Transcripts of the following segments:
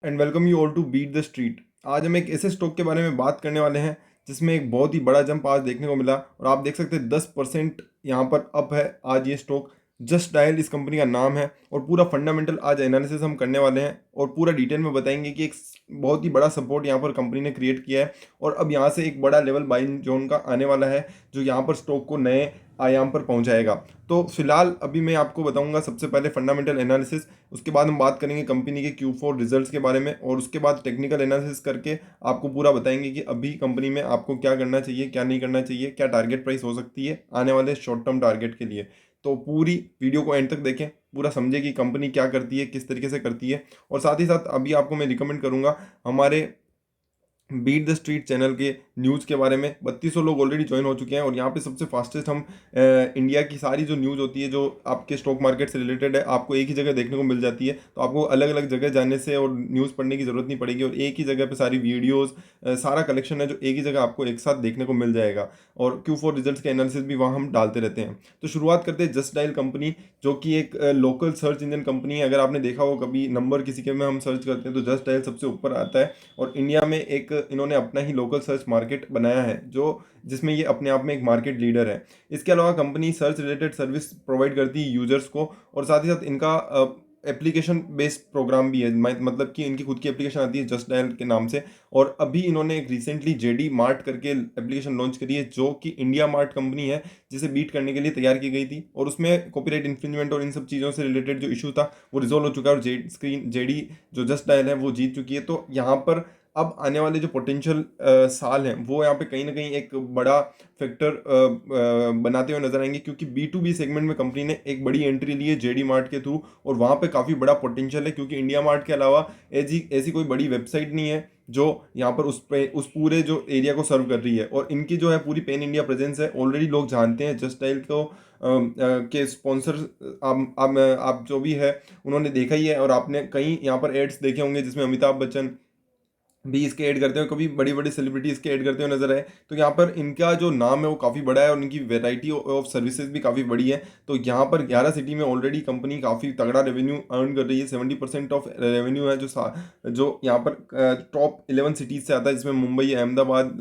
And welcome you all to beat the street. आज हम एक ऐसे स्टॉक के बारे में बात करने वाले हैं जिसमें एक बहुत ही बड़ा जंप आज देखने को मिला और आप देख सकते हैं 10% यहाँ पर अप है आज ये स्टॉक। जस्ट डायल इस कंपनी का नाम है और पूरा फंडामेंटल आज एनालिसिस हम करने वाले हैं और पूरा डिटेल में बताएंगे कि एक बहुत ही बड़ा सपोर्ट यहाँ पर कंपनी ने क्रिएट किया है और अब यहाँ से एक बड़ा लेवल बाइंग जोन का आने वाला है जो यहाँ पर स्टॉक को नए आयाम पर पहुंचाएगा। तो फिलहाल अभी मैं आपको बताऊंगा सबसे पहले फंडामेंटल एनालिसिस, उसके बाद हम बात करेंगे कंपनी के Q4 रिजल्ट्स के बारे में और उसके बाद टेक्निकल एनालिसिस करके आपको पूरा बताएंगे कि अभी कंपनी में आपको क्या करना चाहिए, क्या नहीं करना चाहिए, क्या टारगेट प्राइस हो सकती है आने वाले शॉर्ट टर्म टारगेट के लिए। तो पूरी वीडियो को एंड तक देखें, पूरा समझे कि कंपनी क्या करती है, किस तरीके से करती है। और साथ ही साथ अभी आपको मैं रिकमेंड करूंगा हमारे बीट द स्ट्रीट चैनल के न्यूज़ के बारे में। 3200 लोग ऑलरेडी ज्वाइन हो चुके हैं और यहाँ पे सबसे फास्टेस्ट हम इंडिया की सारी जो न्यूज़ होती है जो आपके स्टॉक मार्केट से रिलेटेड है आपको एक ही जगह देखने को मिल जाती है। तो आपको अलग अलग जगह जाने से और न्यूज़ पढ़ने की ज़रूरत नहीं पड़ेगी और एक ही जगह पे सारी वीडियोज़ सारा कलेक्शन है जो एक ही जगह आपको एक साथ देखने को मिल जाएगा। और Q4 रिजल्ट्स के एनालिसिस भी वहाँ हम डालते रहते हैं। तो शुरुआत करते हैं जस्ट डायल कंपनी, जो कि एक लोकल सर्च इंजन कंपनी है। अगर आपने देखा हो कभी नंबर किसी के में हम सर्च करते हैं तो जस्ट डायल सबसे ऊपर आता है और इंडिया में एक इन्होंने अपना ही लोकल सर्च मार्केट बनाया है जो जिसमें ये अपने आप में एक मार्केट लीडर है। इसके अलावा company search related service provide करती है यूजर्स को और साथ ही साथ इनका एप्लीकेशन बेस्ड प्रोग्राम भी है। मतलब कि इनकी खुद की एप्लीकेशन आती है जस्ट डायल के नाम से। और अभी इन्होंने एक रिसेंटली जेडी मार्ट करके एप्लीकेशन लॉन्च करी है जो कि इंडिया मार्ट कंपनी है जिसे बीट करने के लिए तैयार की गई थी और उसमें कॉपीराइट इन्फ्रिंजमेंट और इन सब चीज़ों से रिलेटेड जो इशू था वो रिजोल्व हो चुका है और जेडी जो जस्ट डायल है वो जीत चुकी है। तो यहाँ पर अब आने वाले जो पोटेंशियल साल हैं वो यहाँ पे कहीं ना कहीं एक बड़ा फैक्टर बनाते हुए नजर आएंगे क्योंकि B2B सेगमेंट में कंपनी ने एक बड़ी एंट्री ली है जेडी मार्ट के थ्रू और वहाँ पे काफ़ी बड़ा पोटेंशियल है क्योंकि इंडिया मार्ट के अलावा ऐसी ऐसी कोई बड़ी वेबसाइट नहीं है जो यहाँ पर उस पूरे जो एरिया को सर्व कर रही है। और इनकी जो है पूरी पेन इंडिया प्रेजेंस है, ऑलरेडी लोग जानते हैं जस्ट डायल को के स्पॉन्सर। आप जो भी है उन्होंने देखा ही है और आपने कई यहाँ पर एड्स देखे होंगे जिसमें अमिताभ बच्चन भी इसके ऐड करते हुए, कभी बड़ी बड़ी सेलिब्रिटी इसके ऐड करते हुए नजर आए। तो यहाँ पर इनका जो नाम है वो काफ़ी बड़ा है और इनकी वेराइटी ऑफ सर्विसेज भी काफ़ी बड़ी है। तो यहाँ पर 11 सिटी में ऑलरेडी कंपनी काफ़ी तगड़ा रेवेन्यू अर्न कर रही है। 70% ऑफ रेवेन्यू है जो यहाँ पर टॉप 11 सिटीज से आता है जिसमें मुंबई, अहमदाबाद,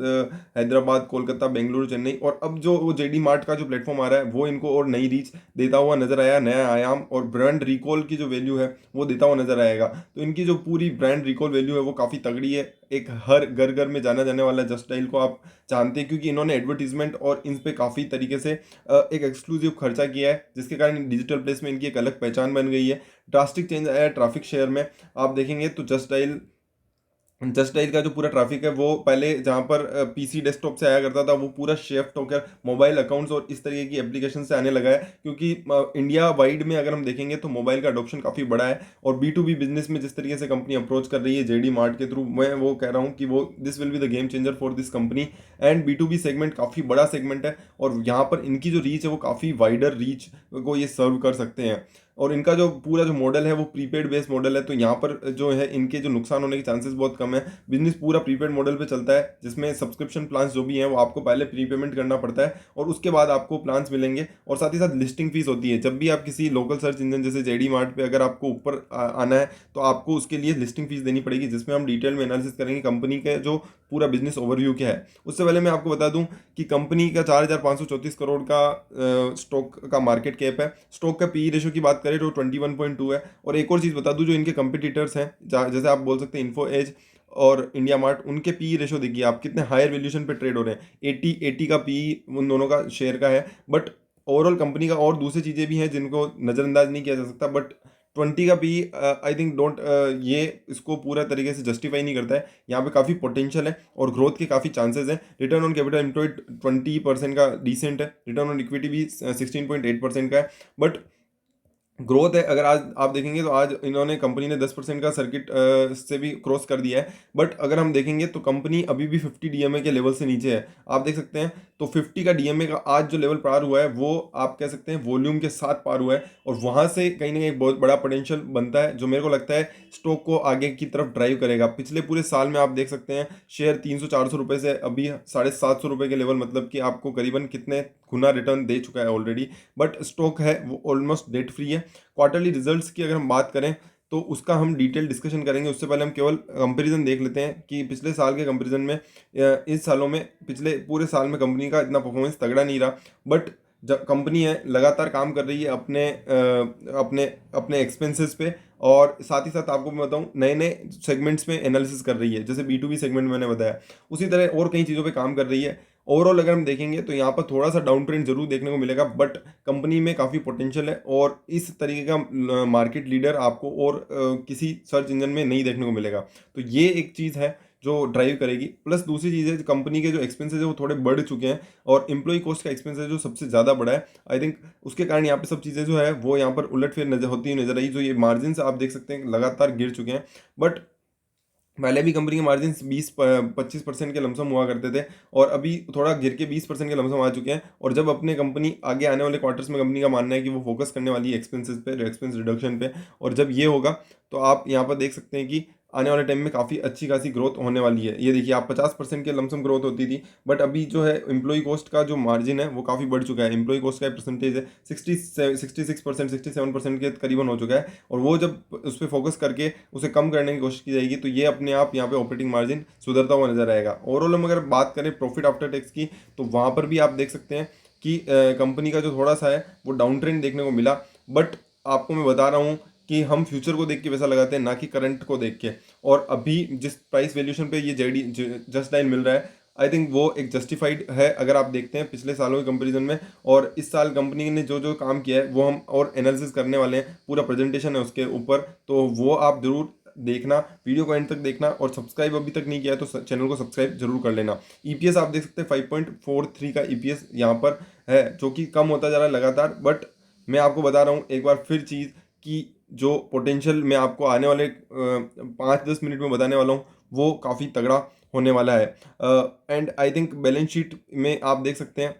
हैदराबाद, कोलकाता, बेंगलुरु, चेन्नई। और अब जो वो जेडी मार्ट का जो प्लेटफॉर्म आ रहा है वो इनको और नई रीच देता हुआ नजर आया, नया आयाम और ब्रांड रिकॉल की जो वैल्यू है वो देता हुआ नजर आएगा। तो इनकी जो पूरी ब्रांड रिकॉल वैल्यू है वो काफ़ी तगड़ी है। एक हर घर घर में जाना जाने वाला जस्ट डायल को आप जानते हैं क्योंकि इन्होंने एडवर्टीजमेंट और इन पे काफ़ी तरीके से एक एक्सक्लूसिव खर्चा किया है जिसके कारण डिजिटल प्लेस में इनकी एक अलग पहचान बन गई है। ड्रास्टिक चेंज आया है ट्रैफिक शेयर में। आप देखेंगे तो जस्ट डायल का जो पूरा ट्रैफिक है वो पहले जहाँ पर PC डेस्कटॉप से आया करता था वो पूरा शिफ्ट होकर मोबाइल अकाउंट्स और इस तरीके की एप्लीकेशन से आने लगा है क्योंकि इंडिया वाइड में अगर हम देखेंगे तो मोबाइल का अडोप्शन काफ़ी बड़ा है। और B2B बिजनेस में जिस तरीके से कंपनी अप्रोच कर रही है जेडी मार्ट के थ्रू, मैं वो कह रहा हूँ कि वो this will be the game changer for this company. And B2B segment काफ़ी बड़ा सेगमेंट है और यहाँ पर इनकी जो रीच है वो काफ़ी वाइडर रीच को ये सर्व कर सकते हैं। और इनका जो पूरा जो मॉडल है वो प्रीपेड बेस्ड मॉडल है। तो यहाँ पर जो है इनके जो नुकसान होने के चांसेस बहुत कम है। बिजनेस पूरा प्रीपेड मॉडल पे चलता है जिसमें सब्सक्रिप्शन प्लान्स जो भी हैं वो आपको पहले प्रीपेमेंट करना पड़ता है और उसके बाद आपको प्लान्स मिलेंगे। और साथ ही साथ लिस्टिंग फीस होती है। जब भी आप किसी लोकल सर्च इंजन जैसे जेडी मार्ट पे अगर आपको ऊपर आना है तो आपको उसके लिए लिस्टिंग फीस देनी पड़ेगी जिसमें हम डिटेल में एनालिसिस करेंगे कंपनी का जो पूरा बिजनेस ओवरव्यू क्या है। उससे पहले मैं आपको बता दूं कि कंपनी का 4,534 करोड़ का स्टॉक का मार्केट कैप है। स्टॉक का पी रेशो की बात करें तो 21.2 है। और एक और चीज़ बता दूं, जो इनके कंपिटिटर्स हैं जैसे आप बोल सकते हैं इन्फो एज और इंडिया मार्ट, उनके पी रेशो देखिए आप कितने हायर वैल्यूएशन पे ट्रेड हो रहे हैं। 80 का पी उन दोनों का शेयर का है। बट ओवरऑल कंपनी का और दूसरी चीज़ें भी हैं जिनको नज़रअंदाज नहीं किया जा सकता। बट 20 का पी आई थिंक डोंट ये इसको पूरा तरीके से जस्टिफाई नहीं करता है। यहाँ पे काफ़ी पोटेंशियल है और ग्रोथ के काफ़ी चांसेस हैं। रिटर्न ऑन कैपिटल एम्प्लॉयड 20% का डिसेंट है। रिटर्न ऑन इक्विटी भी 16.8% का है। बट ग्रोथ है अगर आज आप देखेंगे तो आज इन्होंने कंपनी ने 10% का सर्किट से भी क्रॉस कर दिया है। बट अगर हम देखेंगे तो कंपनी अभी भी 50 डीएमए के लेवल से नीचे है। आप देख सकते हैं तो 50 का डीएमए का आज जो लेवल पार हुआ है वो आप कह सकते हैं वॉल्यूम के साथ पार हुआ है और वहां से कहीं ना कहीं बहुत बड़ा पोटेंशियल बनता है जो मेरे को लगता है स्टॉक को आगे की तरफ ड्राइव करेगा। पिछले पूरे साल में आप देख सकते हैं शेयर 300-400 रुपये से अभी 750 रुपये के लेवल, मतलब कि आपको करीबन कितने गुना रिटर्न दे चुका है ऑलरेडी। बट स्टॉक है वो ऑलमोस्ट डेट फ्री है। क्वार्टरली रिजल्ट्स की अगर हम बात करें तो उसका हम डिटेल डिस्कशन करेंगे। उससे पहले हम केवल कंपैरिजन देख लेते हैं कि पिछले साल के कंपैरिजन में इस सालों में पिछले पूरे साल में कंपनी का इतना परफॉर्मेंस तगड़ा नहीं रहा, बट जब कंपनी है लगातार काम कर रही है अपने अपने एक्सपेंसेस पे, और साथ ही साथ आपको मैं बताऊं नए नए सेगमेंट्स में एनालिसिस कर रही है, जैसे B2B सेगमेंट मैंने बताया, उसी तरह और कई चीज़ों पे काम कर रही है। ओवरऑल अगर हम देखेंगे तो यहाँ पर थोड़ा सा डाउन ट्रेंड जरूर देखने को मिलेगा, बट कंपनी में काफ़ी पोटेंशियल है, और इस तरीके का मार्केट लीडर आपको और किसी सर्च इंजन में नहीं देखने को मिलेगा। तो ये एक चीज़ है जो ड्राइव करेगी। प्लस दूसरी चीज़ है, कंपनी के जो एक्सपेंसेस है वो थोड़े बढ़ चुके हैं, और एम्प्लॉय कॉस्ट का एक्सपेंस है जो सबसे ज़्यादा बड़ा है। आई थिंक उसके कारण यहाँ पे सब चीज़ें जो है वो यहाँ पर उलटफेर नजर होती हुई नजर आई। जो ये मार्जिन आप देख सकते हैं लगातार गिर चुके हैं, बट पहले भी कंपनी के मार्जिन 20-25% के लमसम हुआ करते थे, और अभी थोड़ा गिर के 20% के लमसम आ चुके हैं। और जब अपने कंपनी आगे आने वाले क्वार्टर्स में कंपनी का मानना है कि वो फोकस करने वाली है एक्सपेंसेस पे, एक्सपेंस रिडक्शन पे, और जब ये होगा तो आप यहाँ पर देख सकते हैं कि आने वाले टाइम में काफ़ी अच्छी खासी ग्रोथ होने वाली है। ये देखिए, आप 50% के लमसम ग्रोथ होती थी, बट अभी जो है एम्प्लॉय कॉस्ट का जो मार्जिन है वो काफ़ी बढ़ चुका है। एम्प्लॉय कॉस्ट का परसेंटेज है 66%, 67% के करीबन हो चुका है, और वो जब उस पर फोकस करके उसे कम करने की कोशिश की जाएगी तो ये अपने आप यहाँ पे ऑपरेटिंग मार्जिन सुधरता हुआ नजर आएगा। ओवरऑल हम अगर बात करें प्रॉफिट आफ्टर टैक्स की, तो वहाँ पर भी आप देख सकते हैं कि कंपनी का जो थोड़ा सा है वो डाउन ट्रेंड देखने को मिला, बट आपको मैं बता रहा हूँ कि हम फ्यूचर को देख के पैसा लगाते हैं, ना कि करंट को देख के। और अभी जिस प्राइस वैल्यूएशन पे ये जस्ट डायल मिल रहा है, आई थिंक वो एक जस्टिफाइड है अगर आप देखते हैं पिछले सालों के कंपैरिजन में। और इस साल कंपनी ने जो जो काम किया है वो हम और एनालिसिस करने वाले हैं, पूरा प्रेजेंटेशन है उसके ऊपर, तो वो आप जरूर देखना, वीडियो को एंड तक देखना, और सब्सक्राइब अभी तक नहीं किया है तो चैनल को सब्सक्राइब जरूर कर लेना। ईपीएस आप देख सकते हैं 5.43 का ईपीएस यहाँ पर है, जो कि कम होता जा रहा है लगातार, बट मैं आपको बता रहा हूँ एक बार फिर चीज़ कि जो पोटेंशियल मैं आपको आने वाले 5-10 मिनट में बताने वाला हूँ वो काफ़ी तगड़ा होने वाला है। And I think balance sheet में आप देख सकते हैं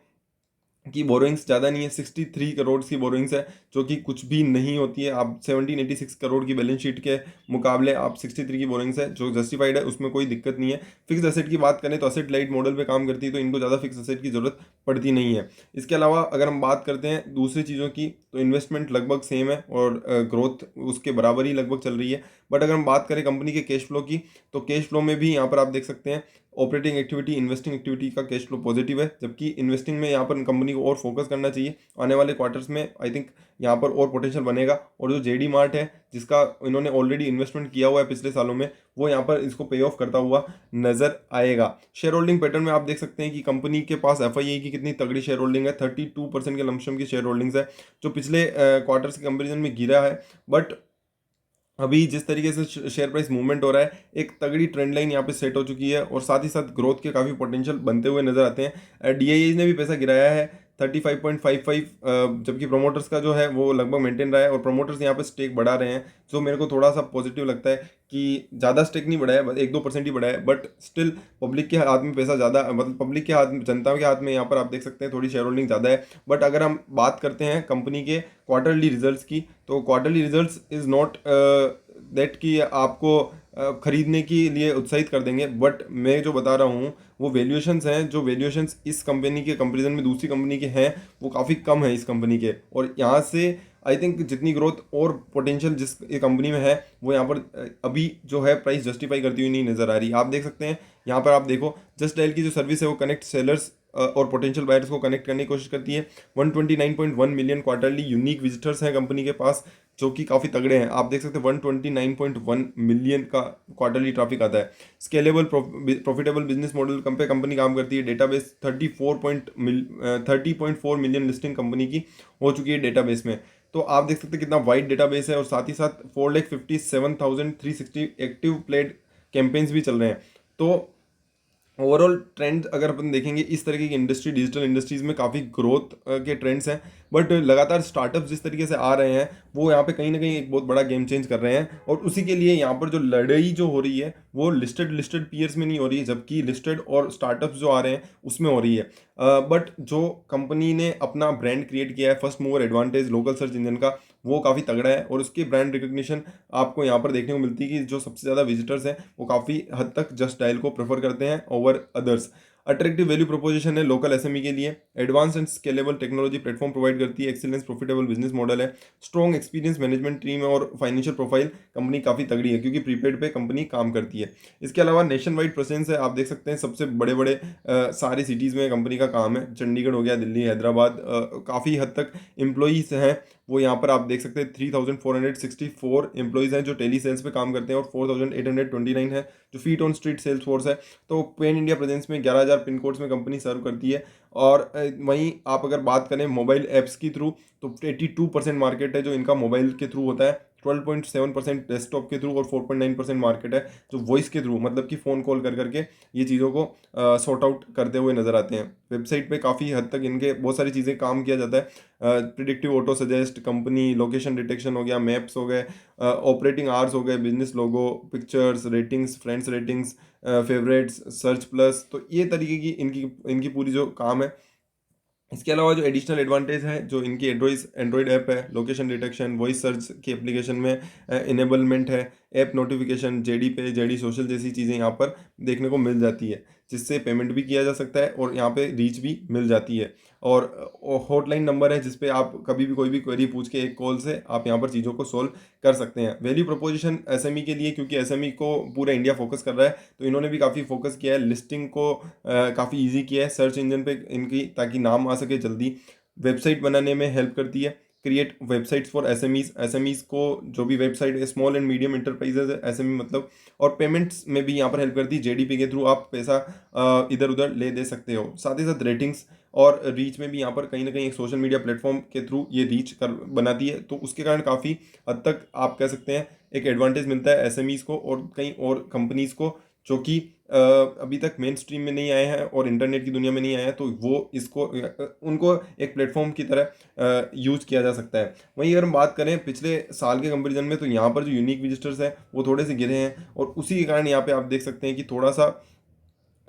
की बोरोइंग्स ज़्यादा नहीं है, 63 करोड़ की बोरोइंग्स है, जो कि कुछ भी नहीं होती है। आप 1786 करोड़ की बैलेंस शीट के मुकाबले आप 63 की बोरोइंग्स है, जो जस्टिफाइड है, उसमें कोई दिक्कत नहीं है। फिक्स एसेट की बात करें तो एसेट लाइट मॉडल पे काम करती है, तो इनको ज़्यादा फिक्स एसेट की जरूरत पड़ती नहीं है। इसके अलावा अगर हम बात करते हैं दूसरी चीज़ों की, तो इन्वेस्टमेंट लगभग सेम है, और ग्रोथ उसके बराबर ही लगभग चल रही है। बट अगर हम बात करें कंपनी के कैश फ्लो की, तो कैश फ्लो में भी यहाँ पर आप देख सकते हैं ऑपरेटिंग एक्टिविटी, इन्वेस्टिंग एक्टिविटी का कैश फ्लो पॉजिटिव है, जबकि इन्वेस्टिंग में यहाँ पर कंपनी को और फोकस करना चाहिए। आने वाले क्वार्टर्स में आई थिंक यहाँ पर और पोटेंशियल बनेगा, और जो जेडी मार्ट है जिसका इन्होंने ऑलरेडी इन्वेस्टमेंट किया हुआ है पिछले सालों में, वो यहाँ पर इसको पे ऑफ करता हुआ नजर आएगा। शेयर होल्डिंग पैटर्न में आप देख सकते हैं कि कंपनी के पास एफआईआई की कितनी तगड़ी शेयर होल्डिंग है, 32% के लमसम की शेयर होल्डिंग्स है, जो पिछले क्वार्टर्स के कंपेरिजन में गिरा है। बट अभी जिस तरीके से शेयर प्राइस मूवमेंट हो रहा है, एक तगड़ी ट्रेंड लाइन यहाँ पे सेट हो चुकी है, और साथ ही साथ ग्रोथ के काफ़ी पोटेंशियल बनते हुए नजर आते हैं। डीआईआई ने भी पैसा गिराया है 35.55, जबकि प्रोमोटर्स का जो है वो लगभग मेंटेन रहा है, और प्रोमोटर्स यहाँ पे स्टेक बढ़ा रहे हैं, जो मेरे को थोड़ा सा पॉजिटिव लगता है कि ज़्यादा स्टेक नहीं बढ़ाया, बस 1-2% ही बढ़ा है, बट स्टिल पब्लिक के हाथ में पैसा ज़्यादा, मतलब पब्लिक के हाथ में, जनता के हाथ में यहाँ पर आप देख सकते हैं थोड़ी शेयर होल्डिंग ज़्यादा है। बट अगर हम बात करते हैं कंपनी के क्वार्टरली रिजल्ट्स की, तो quarterly results is not that कि आपको खरीदने के लिए उत्साहित कर देंगे, बट मैं जो बता रहा हूँ वो वैल्यूएशंस हैं, जो वैल्यूएशंस इस कंपनी के कंपैरिजन में दूसरी कंपनी के हैं वो काफ़ी कम है इस कंपनी के, और यहाँ से आई थिंक जितनी ग्रोथ और पोटेंशियल जिस ये कंपनी में है वो यहाँ पर अभी जो है प्राइस जस्टिफाई करती हुई नहीं नजर आ रही। आप देख सकते हैं यहाँ पर, आप देखो जस्ट डायल की जो सर्विस है वो कनेक्ट सेलर्स और पोटेंशियल बायर्स को कनेक्ट करने की कोशिश करती है। 129.1 मिलियन क्वार्टरली यूनिक विजिटर्स हैं कंपनी के पास, जो कि काफ़ी तगड़े हैं। आप देख सकते हैं 129.1 मिलियन का क्वार्टरली ट्रैफिक आता है। स्केलेबल प्रॉफिटेबल बिजनेस मॉडल पे कंपनी काम करती है। डेटाबेस 30.4 मिलियन लिस्टिंग कंपनी की हो चुकी है डेटाबेस में। तो आप देख सकते हैं कितना वाइड डेटाबेस है, और साथ ही साथ 4,57,360 एक्टिव प्लेड कैंपेन्स भी चल रहे हैं। तो ओवरऑल ट्रेंड अगर अपन देखेंगे, इस तरीके की इंडस्ट्री, डिजिटल इंडस्ट्रीज में काफ़ी ग्रोथ के ट्रेंड्स हैं, बट लगातार स्टार्टअप्स जिस तरीके से आ रहे हैं वो यहाँ पे कहीं ना कहीं एक बहुत बड़ा गेम चेंज कर रहे हैं, और उसी के लिए यहाँ पर जो लड़ाई जो हो रही है वो लिस्टेड पीयर्स में नहीं हो रही है, जबकि लिस्टेड और स्टार्टअप्स जो आ रहे हैं उसमें हो रही है। बट जो कंपनी ने अपना ब्रांड क्रिएट किया है, first mover advantage local search engine का, वो काफ़ी तगड़ा है, और उसकी ब्रांड रिकग्निशन आपको यहाँ पर देखने को मिलती है कि जो सबसे ज़्यादा विजिटर्स हैं वो काफ़ी हद तक जस्ट डायल को प्रेफर करते हैं over others. Attractive value proposition है लोकल एसएमई के लिए, advance and scalable technology platform provide करती है, एक्सीलेंस प्रॉफिटेबल बिजनेस मॉडल है, स्ट्रॉन्ग एक्सपीरियंस मैनेजमेंट टीम है और फाइनेंशियल प्रोफाइल कंपनी काफ़ी तगड़ी है क्योंकि प्रीपेड पे कंपनी काम करती है। इसके अलावा नेशन वाइड प्रेजेंस है, आप देख सकते हैं सबसे बड़े बड़े सारी सिटीज़ में कंपनी का काम है, चंडीगढ़ हो गया, दिल्ली, हैदराबाद, काफ़ी हद तक एम्प्लॉयज़ हैं वो यहाँ पर आप देख सकते हैं 3464 एम्प्लॉयज़ हैं जो टेली सेल्स पे काम करते हैं और 4829 है जो feet on street sales force है। तो पैन इंडिया प्रेजेंस में 11,000 पिन कोड्स में कंपनी सर्व करती है। और वहीं आप अगर बात करें मोबाइल ऐप्स की थ्रू तो 82% मार्केट है जो इनका मोबाइल के थ्रू होता है, 12.7% डेस्कटॉप के थ्रू और 4.9% मार्केट है जो वॉइस के थ्रू मतलब कि फ़ोन कॉल कर करके ये चीज़ों को सॉर्ट आउट करते हुए नजर आते हैं। वेबसाइट पे काफ़ी हद तक इनके बहुत सारी चीज़ें काम किया जाता है, predictive auto suggest, company location detection हो गया, मैप्स हो गए, ऑपरेटिंग आवर्स हो गए, business logo, pictures, ratings, friends ratings, favourites, search plus, तो ये तरीके की इनकी इनकी पूरी जो काम है। इसके अलावा जो एडिशनल एडवांटेज है जो इनकी एंड्रॉइड ऐप है, लोकेशन डिटेक्शन, वॉइस सर्च की एप्लीकेशन में इनेबलमेंट है, ऐप नोटिफिकेशन, जेडी पे, जेडी सोशल जैसी चीज़ें यहाँ पर देखने को मिल जाती है जिससे पेमेंट भी किया जा सकता है और यहाँ पे रीच भी मिल जाती है। और हॉटलाइन नंबर है जिसपे आप कभी भी कोई भी क्वेरी पूछ के एक कॉल से आप यहाँ पर चीज़ों को सोल्व कर सकते हैं। वैल्यू प्रोपोजिशन एसएमई के लिए, क्योंकि एसएमई को पूरा इंडिया फोकस कर रहा है तो इन्होंने भी काफ़ी फोकस किया है, लिस्टिंग को काफ़ी इजी किया है सर्च इंजन पे इनकी ताकि नाम आ सके जल्दी। वेबसाइट बनाने में हेल्प करती है, create websites for SMEs, SMEs को जो भी वेबसाइट है, स्मॉल एंड मीडियम इंटरप्राइजेज है एसएमई मतलब, और पेमेंट्स में भी यहाँ पर हेल्प करती है, जेडीपी के थ्रू आप पैसा इधर उधर ले दे सकते हो। साथ ही साथ रेटिंग्स और रीच में भी यहाँ पर कहीं ना कहीं एक सोशल मीडिया प्लेटफॉर्म के थ्रू ये रीच कर बनाती है, तो उसके कारण काफ़ी हद तक आप कह सकते हैं एक एडवांटेज मिलता है एसएमईज को और कई और कंपनीज को जो कि अभी तक मेन स्ट्रीम में नहीं आए हैं और इंटरनेट की दुनिया में नहीं आए हैं, तो वो इसको उनको एक प्लेटफॉर्म की तरह यूज किया जा सकता है। वहीं अगर हम बात करें पिछले साल के कंपेरिजन में तो यहाँ पर जो यूनिक विजिटर्स हैं वो थोड़े से गिरे हैं और उसी के कारण यहाँ पे आप देख सकते हैं कि थोड़ा सा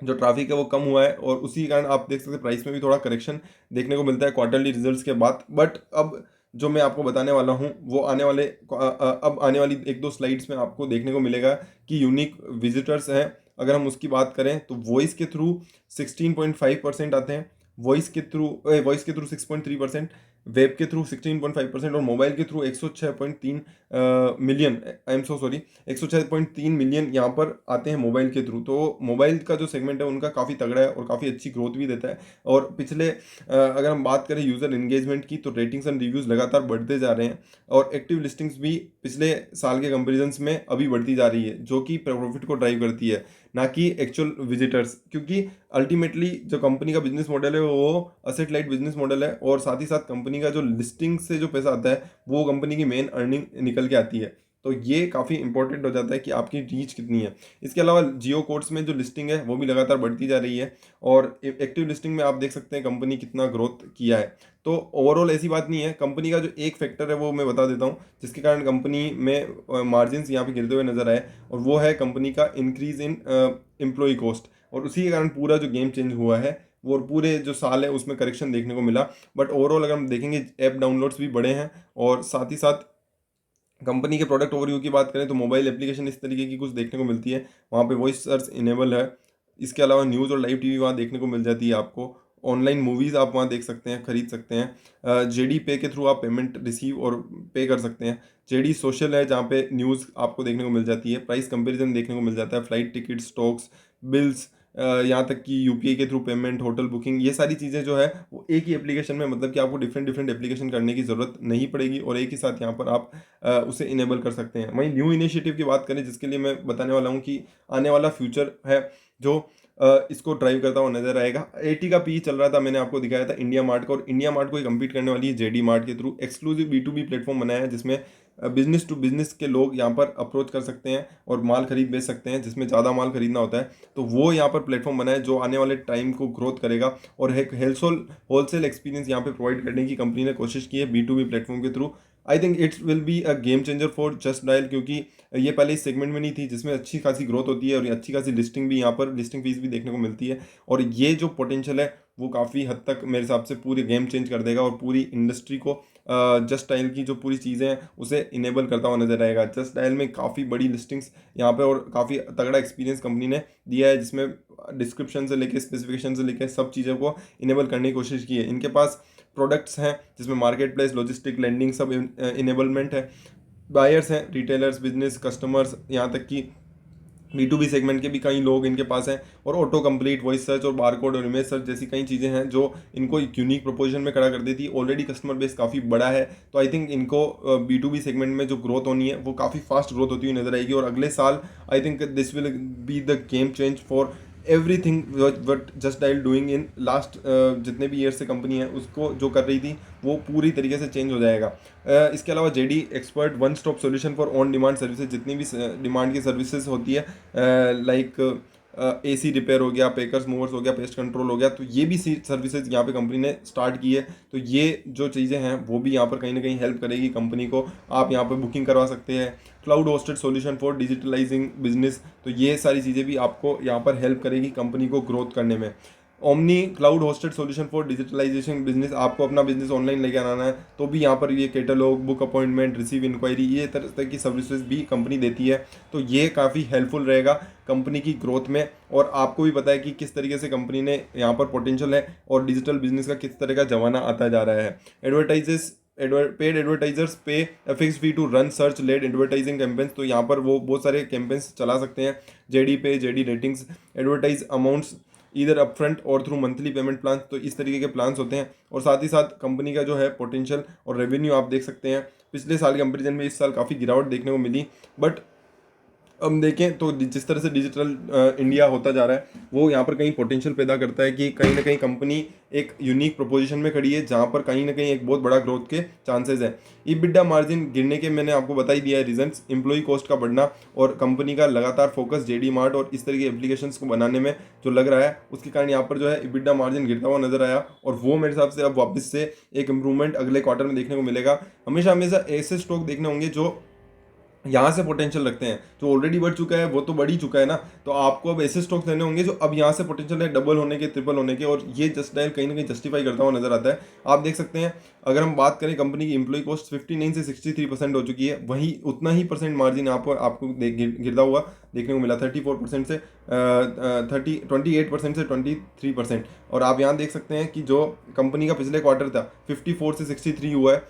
जो ट्रैफिक है वो कम हुआ है और उसी के कारण आप देख सकते हैं प्राइस में भी थोड़ा करेक्शन देखने को मिलता है क्वार्टरली रिजल्ट्स के बाद। बट अब जो मैं आपको बताने वाला हूँ वो आने वाले अब आने वाली एक दो स्लाइड्स में आपको देखने को मिलेगा कि यूनिक विजिटर्स हैं। अगर हम उसकी बात करें तो वॉइस के थ्रू 16.5% आते हैं, वॉइस के थ्रू 6.3%, वेब के थ्रू 16.5% और मोबाइल के through 106.3 million, I am so sorry, 106.3 million यहाँ पर आते हैं मोबाइल के थ्रू। तो मोबाइल का जो सेगमेंट है उनका काफ़ी तगड़ा है और काफ़ी अच्छी ग्रोथ भी देता है। और पिछले अगर हम बात करें यूज़र एंगेजमेंट की तो रेटिंग्स एंड रिव्यूज़ लगातार बढ़ते जा रहे हैं और एक्टिव लिस्टिंग्स भी पिछले साल के कंपेरिजन्स में अभी बढ़ती जा रही है जो कि प्रॉफिट को ड्राइव करती है, ना कि एक्चुअल विजिटर्स, क्योंकि अल्टीमेटली जो कंपनी का बिजनेस मॉडल है वो असेट लाइट बिजनेस मॉडल है और साथ ही साथ कंपनी का जो लिस्टिंग से जो पैसा आता है वो कंपनी की मेन अर्निंग निकल के आती है। तो ये काफ़ी इंपॉर्टेंट हो जाता है कि आपकी रीच कितनी है। इसके अलावा जियो कोड्स में जो लिस्टिंग है वो भी लगातार बढ़ती जा रही है और एक्टिव लिस्टिंग में आप देख सकते हैं कंपनी कितना ग्रोथ किया है। तो ओवरऑल ऐसी बात नहीं है, कंपनी का जो एक फैक्टर है वो मैं बता देता हूँ जिसके कारण कंपनी में मार्जिन यहाँ पे गिरते हुए नजर आए और वो है कंपनी का इंक्रीज इन एम्प्लॉय कॉस्ट, और उसी के कारण पूरा जो गेम चेंज हुआ है वो पूरे जो साल है उसमें करेक्शन देखने को मिला। बट ओवरऑल अगर हम देखेंगे ऐप डाउनलोड्स भी बढ़े हैं और साथ ही साथ कंपनी के प्रोडक्ट ओवरव्यू की बात करें तो मोबाइल एप्लीकेशन इस तरीके की कुछ देखने को मिलती है, वहाँ पे वॉइस सर्च इनेबल है। इसके अलावा न्यूज़ और लाइव टीवी वहाँ देखने को मिल जाती है आपको, ऑनलाइन मूवीज़ आप वहाँ देख सकते हैं, खरीद सकते हैं, जेडी पे के थ्रू आप पेमेंट रिसीव और पे कर सकते हैं। जेडी सोशल है जहाँ पे न्यूज़ आपको देखने को मिल जाती है, प्राइस कंपेरिजन देखने को मिल जाता है, फ्लाइट टिकट, स्टॉक्स, बिल्स, यहाँ तक कि यूपीआई के थ्रू पेमेंट, होटल बुकिंग, ये सारी चीज़ें जो है वो एक ही एप्लीकेशन में, मतलब कि आपको डिफरेंट डिफरेंट एप्लीकेशन करने की ज़रूरत नहीं पड़ेगी और एक ही साथ यहाँ पर आप उसे इनेबल कर सकते हैं। वहीं न्यू इनिशिएटिव की बात करें जिसके लिए मैं बताने वाला हूँ कि आने वाला फ्यूचर है जो इसको ड्राइव करता हुआ नजर आएगा। 80 का पी चल रहा था, मैंने आपको दिखाया था इंडिया मार्ट का, और इंडिया मार्ट को ही कम्पीट करने वाली है जेडी मार्ट के थ्रू। एक्सक्लूसिव B2B प्लेटफॉर्म बनाया है जिसमें बिजनेस टू बिजनेस के लोग यहाँ पर अप्रोच कर सकते हैं और माल खरीद बेच सकते हैं, जिसमें ज़्यादा माल खरीदना होता है तो वो यहाँ पर प्लेटफॉर्म बना है जो आने वाले टाइम को ग्रोथ करेगा और एक होलसेल एक्सपीरियंस यहाँ पे प्रोवाइड करने की कंपनी ने कोशिश की है B2B प्लेटफॉर्म के through. I think it's will be a game changer for just dial, क्योंकि ये पहले इस सेगमेंट में नहीं थी जिसमें अच्छी खासी ग्रोथ होती है और अच्छी खासी लिस्टिंग भी यहाँ पर लिस्टिंग फीस भी देखने को मिलती है, और ये जो पोटेंशियल है वो काफ़ी हद तक मेरे हिसाब से पूरे गेम चेंज कर देगा और पूरी इंडस्ट्री को जस्ट डायल की जो पूरी चीज़ें हैं उसे इनेबल करता हुआ नजर आएगा। जस्ट डायल में काफ़ी बड़ी लिस्टिंग्स यहाँ पे और काफ़ी तगड़ा एक्सपीरियंस कंपनी ने दिया है, जिसमें डिस्क्रिप्शन से लेके स्पेसिफिकेशन से लेके सब चीज़ों को इनेबल करने की कोशिश की है। इनके पास प्रोडक्ट्स हैं जिसमें मार्केट प्लेस, लॉजिस्टिक, लैंडिंग सब इनेबलमेंट है। बायर्स हैं, रिटेलर्स, बिजनेस कस्टमर्स, यहाँ तक कि B2B सेगमेंट के भी कई लोग इनके पास हैं। और ऑटो कंप्लीट, वॉइस सर्च और बारकोड और इमेज सर्च जैसी कई चीज़ें हैं जो इनको एक यूनिक प्रोपोजिशन में खड़ा कर देती है। ऑलरेडी कस्टमर बेस काफ़ी बड़ा है, तो आई थिंक इनको B2B सेगमेंट में जो ग्रोथ होनी है वो काफ़ी फास्ट ग्रोथ होती हुई नजर आएगी। और अगले साल I think this will be the game change for everything what just dial doing in last जितने भी ईयर से कंपनी है उसको जो कर रही थी वो पूरी तरीके से चेंज हो जाएगा। इसके अलावा JD expert one stop solution for on demand services, जितनी भी डिमांड की सर्विसेज होती है लाइक AC रिपेयर हो गया, पेकर्स मूवर्स हो गया, पेस्ट कंट्रोल हो गया, तो ये भी सर्विसेज यहाँ पे कंपनी ने स्टार्ट की है। तो ये जो चीज़ें हैं वो भी यहाँ पर कहीं ना कहीं हेल्प करेगी कंपनी को। आप यहाँ पर बुकिंग करवा सकते हैं। Cloud hosted solution for digitalising business, तो ये सारी चीज़ें भी आपको यहाँ पर हेल्प करेगी कंपनी को ग्रोथ करने में। Omni cloud hosted solution for digitalization business, आपको अपना बिजनेस ऑनलाइन लेके आना है तो भी यहाँ पर ये catalogue, book appointment, receive inquiry, ये तरह की सर्विसेज भी कंपनी देती है। तो ये काफ़ी हेल्पफुल रहेगा कंपनी की ग्रोथ में। और आपको भी पता है कि किस तरीके से कंपनी ने यहाँ पर पोटेंशियल है और डिजिटल बिजनेस का किस तरह का जमाना आता जा रहा है। Paid advertisers pay fix fee to run search led advertising campaigns, तो यहाँ पर वो बहुत सारे कैंपेन्स चला सकते हैं। JD पे, JD रेटिंग्स, एडवर्टाइज अमाउंट्स इधर अपफ्रंट और थ्रू मंथली पेमेंट प्लान, तो इस तरीके के प्लान्स होते हैं। और साथ ही साथ कंपनी का जो है पोटेंशियल और रेवेन्यू आप देख सकते हैं, पिछले साल के कंपेरिजन में इस साल काफ़ी गिरावट देखने को मिली। बट अब देखें तो जिस तरह से डिजिटल इंडिया होता जा रहा है वो यहाँ पर कहीं पोटेंशियल पैदा करता है कि कहीं ना कहीं कंपनी एक यूनिक प्रोपोजिशन में खड़ी है जहाँ पर कहीं ना कहीं एक बहुत बड़ा ग्रोथ के चांसेस हैं। EBITDA मार्जिन गिरने के मैंने आपको बता ही दिया है रीजंस, एम्प्लॉई कॉस्ट का बढ़ना और कंपनी का लगातार फोकस JD मार्ट और इस तरह की एप्लीकेशंस को बनाने में जो लग रहा है उसके कारण यहाँ पर जो है EBITDA मार्जिन गिरता हुआ नजर आया। और वो मेरे हिसाब से अब वापस से एक इम्प्रूवमेंट अगले क्वार्टर में देखने को मिलेगा। हमेशा हमेशा ऐसे स्टॉक देखने होंगे जो यहाँ से पोटेंशियल रखते हैं। जो ऑलरेडी बढ़ चुका है वो तो बढ़ ही चुका है ना, तो आपको अब ऐसे स्टॉक्स लेने होंगे जो अब यहाँ से पोटेंशियल है डबल होने के, ट्रिपल होने के। और ये जस्ट डायल कहीं ना कहीं जस्टिफाई करता हुआ नजर आता है। आप देख सकते हैं अगर हम बात करें कंपनी की एम्प्लॉय कॉस्ट 59 से 63% हो चुकी है, वहीं उतना ही परसेंट मार्जिन आपको गिरता हुआ देखने को मिला 34% से 28% से 23%। और आप यहाँ देख सकते हैं कि जो कंपनी का पिछले क्वार्टर था 54 से 63 हुआ है,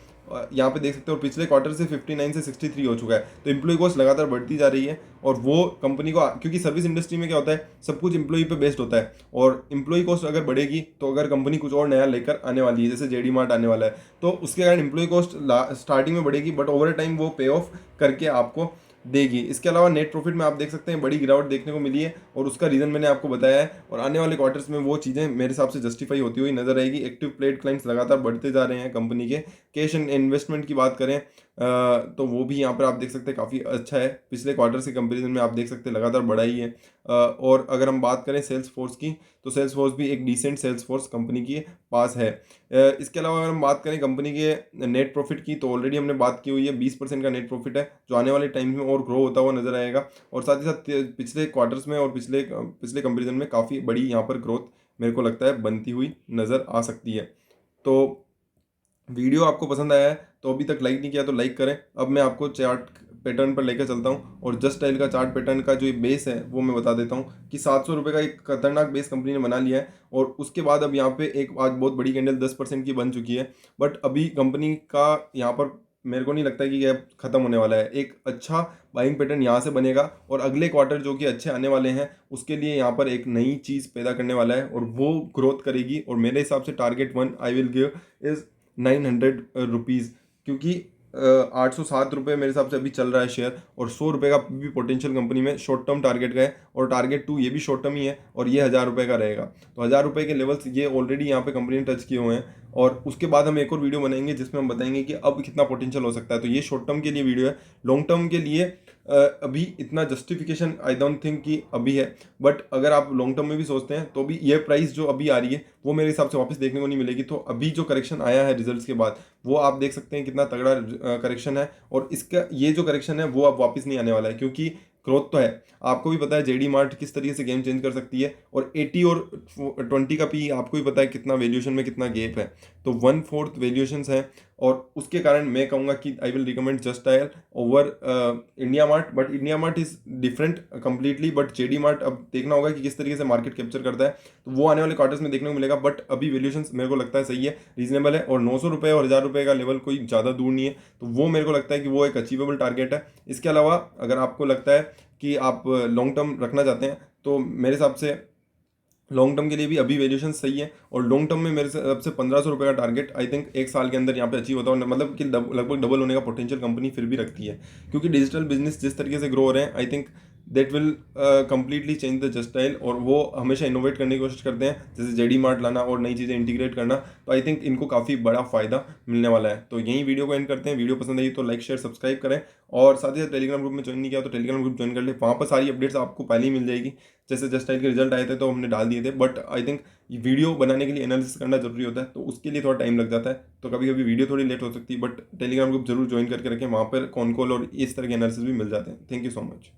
यहाँ पे देख सकते हो। और पिछले क्वार्टर से 59 से 63 हो चुका है। तो एम्प्लॉय कॉस्ट लगातार बढ़ती जा रही है और वो कंपनी को, क्योंकि सर्विस इंडस्ट्री में क्या होता है सब कुछ एम्प्लॉय पे बेस्ड होता है, और एम्प्लॉय कॉस्ट अगर बढ़ेगी तो अगर कंपनी कुछ और नया लेकर आने वाली है जैसे JD मार्ट आने वाला है तो उसके कारण एम्प्लॉय कॉस्ट स्टार्टिंग में बढ़ेगी बट ओवर टाइम वो पे ऑफ करके आपको देगी। इसके अलावा नेट प्रॉफिट में आप देख सकते हैं बड़ी गिरावट देखने को मिली है और उसका रीज़न मैंने आपको बताया है। और आने वाले क्वार्टर्स में वो चीज़ें मेरे हिसाब से जस्टिफाई होती हुई नजर आएगी। एक्टिव प्लेड क्लाइंट्स लगातार बढ़ते जा रहे हैं कंपनी के। कैश एंड इन्वेस्टमेंट की बात करें तो वो भी यहाँ पर आप देख सकते हैं काफ़ी अच्छा है, पिछले क्वार्टर से कंपेरिजन में आप देख सकते हैं लगातार बढ़ा ही है। और अगर हम बात करें सेल्स फोर्स की तो सेल्स फोर्स भी एक डिसेंट सेल्स फोर्स कंपनी के पास है। इसके अलावा अगर हम बात करें कंपनी के नेट प्रॉफिट की तो ऑलरेडी हमने बात की हुई है, 20% का नेट प्रॉफिट है जो आने वाले टाइम में और ग्रो होता हुआ नजर आएगा। और साथ ही साथ पिछले क्वार्टर्स में और पिछले पिछले कंपेरिजन में काफ़ी बड़ी यहाँ पर ग्रोथ मेरे को लगता है बनती हुई नज़र आ सकती है। तो वीडियो आपको पसंद आया है तो अभी तक लाइक नहीं किया तो लाइक करें। अब मैं आपको चार्ट पैटर्न पर लेकर चलता हूं और जस्ट टाइल का चार्ट पैटर्न का जो ये बेस है वो मैं बता देता हूं कि 700 रुपये का एक खतरनाक बेस कंपनी ने बना लिया है। और उसके बाद अब यहाँ पे एक आज बहुत बड़ी कैंडल 10% की बन चुकी है। बट अभी कंपनी का यहाँ पर मेरे को नहीं लगता कि गैप खत्म होने वाला है। एक अच्छा बाइंग पैटर्न यहाँ से बनेगा और अगले क्वार्टर जो कि अच्छे आने वाले हैं उसके लिए यहाँ पर एक नई चीज़ पैदा करने वाला है और वो ग्रोथ करेगी। और मेरे हिसाब से target 1 I will give is 900 rupees, क्योंकि 807 रुपये मेरे हिसाब से अभी चल रहा है शेयर और 100 रुपये का भी पोटेंशियल कंपनी में शॉर्ट टर्म टारगेट का है। और टारगेट 2 ये भी शॉर्ट टर्म ही है और ये 1000 रुपये का रहेगा। तो 1000 रुपये के लेवल्स ये ऑलरेडी यहाँ पे कंपनी ने टच किए हुए हैं। और उसके बाद हम एक और वीडियो बनाएंगे जिसमें हम बताएंगे कि अब कितना पोटेंशियल हो सकता है। तो ये शॉर्ट टर्म के लिए वीडियो है। लॉन्ग टर्म के लिए अभी इतना जस्टिफिकेशन आई डोंट थिंक कि अभी है। बट अगर आप लॉन्ग टर्म में भी सोचते हैं तो भी ये प्राइस जो अभी आ रही है वो मेरे हिसाब से वापस देखने को नहीं मिलेगी। तो अभी जो करेक्शन आया है रिजल्ट्स के बाद वो आप देख सकते हैं कितना तगड़ा करेक्शन है। और इसका ये जो करेक्शन है वो अब वापस नहीं आने वाला है क्योंकि ग्रोथ तो है। आपको भी पता है JD मार्ट किस तरीके से गेम चेंज कर सकती है। और 80 और 20 का पी आपको भी पता है कितना वैल्यूएशन में कितना गैप है। तो 1/4 वैल्यूएशंस है और उसके कारण मैं कहूँगा कि I will recommend just dial over India mart. But India mart is different completely, but JD mart अब देखना होगा कि किस तरीके से मार्केट कैप्चर करता है, तो वो आने वाले क्वार्टर्स में देखने को मिलेगा। बट अभी वैल्यूएशन मेरे को लगता है सही है, रीजनेबल है, और 900 रुपये और 1000 रुपये का लेवल कोई ज़्यादा दूर नहीं है, तो वो मेरे को लगता है कि वो एक अचीवेबल टारगेट है। इसके अलावा अगर आपको लगता है कि आप लॉन्ग टर्म रखना चाहते हैं, तो मेरे हिसाब से लॉन्ग टर्म के लिए भी अभी वैल्यूएशन सही है, और लॉन्ग टर्म में मेरे हिसाब से 1500 रुपये का टारगेट आई थिंक एक साल के अंदर यहाँ पे अचीव होता है, मतलब कि लगभग डबल होने का पोटेंशियल कंपनी फिर भी रखती है, क्योंकि डिजिटल बिजनेस जिस तरीके से ग्रो हो रहे हैं, I think that will completely change the just dial. और वो हमेशा इनोवेट करने की कोशिश करते हैं, जैसे जेडी मार्ट लाना और नई चीज़ें इंटीग्रेट करना, तो आई थिंक इनको काफ़ी बड़ा फायदा मिलने वाला है। तो यही वीडियो को एंड करते हैं। वीडियो पसंद आई तो लाइक शेयर सब्सक्राइब करें, और साथ ही साथ टेलीग्राम ग्रुप में ज्वाइन नहीं किया तो टेलीग्राम ग्रुप ज्वाइन कर ले, वहाँ पर सारी अपडेट्स आपको पहले ही मिल जाएगी। जैसे जस्ट टाइल के रिजल्ट आए थे तो हमने डाल दिए थे, बट आई थिंक वीडियो बनाने के लिए एनालिसिस करना जरूरी होता है, तो उसके लिए थोड़ा टाइम लग जाता है, तो कभी कभी वीडियो थोड़ी लेट हो सकती है, बट टेलीग्राम ग्रुप जरूर ज्वाइन करके रखें, वहाँ पर कॉन कॉल और इस तरह के एनालिसिस भी मिल जाते हैं। Thank you so much.